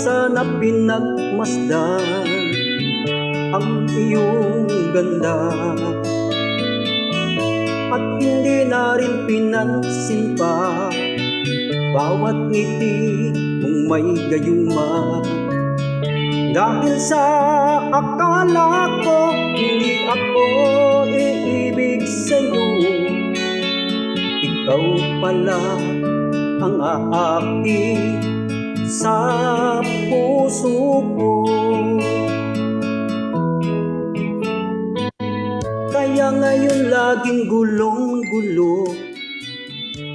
sana pinagmasdan ang iyong ganda, at hindi na rin pinansin pa bawat ngiti mong may gayuma. Dahil sa akala ko hindi ako iibig sa'yo, ikaw pala ang aakit sa puso ko. Kaya ngayon laging gulong-gulo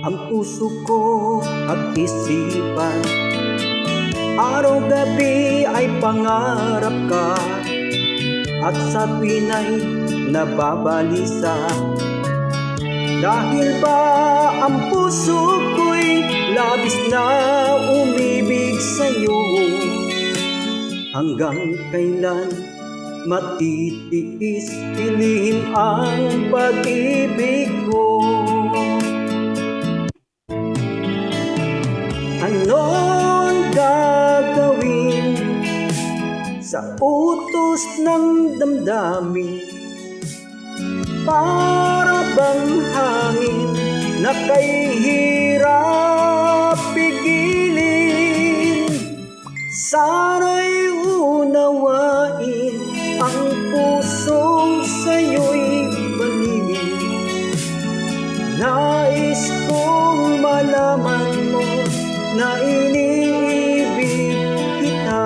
ang puso ko at isipan. Araw-gabi ay pangarap ka, at sa tuwina'y nababalisa. Dahil ba ang puso ko'y labis na umibig sa'yo, hanggang kailan matitiis ilihim ang pag-ibig ko? Anong gagawin sa utos ng damdamin? Para bang hangin na kay hirap pigilin? Sana'y unawain ang pusong sa'yo'y balingin. Nais kong malaman mo na iniibig kita.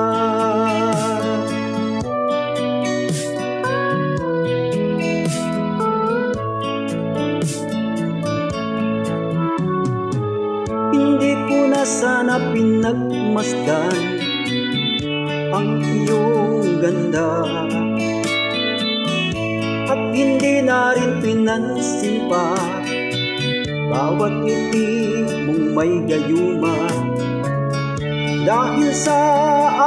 Hindi ko na sana pinagmasdan ang iyong ganda, at hindi na rin pinansin pa bawat ngiti mong may gayuma. Dahil sa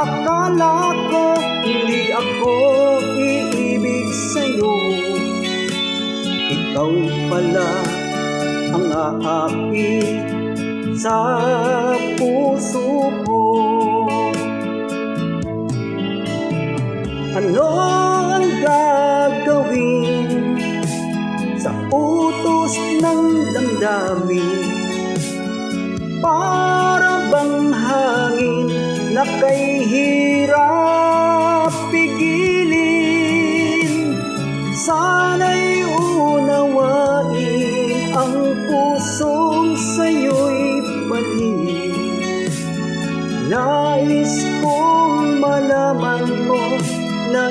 akala ko hindi ako iibig sa'yo, ikaw pala ang aakit sa puso ko. Ano ang gagawin sa utos ng damdamin? Para bang hangin na kay hirap pigilin? Sana'y unawain ang pusong sa'yo'y balingin. Nais kong malaman mo na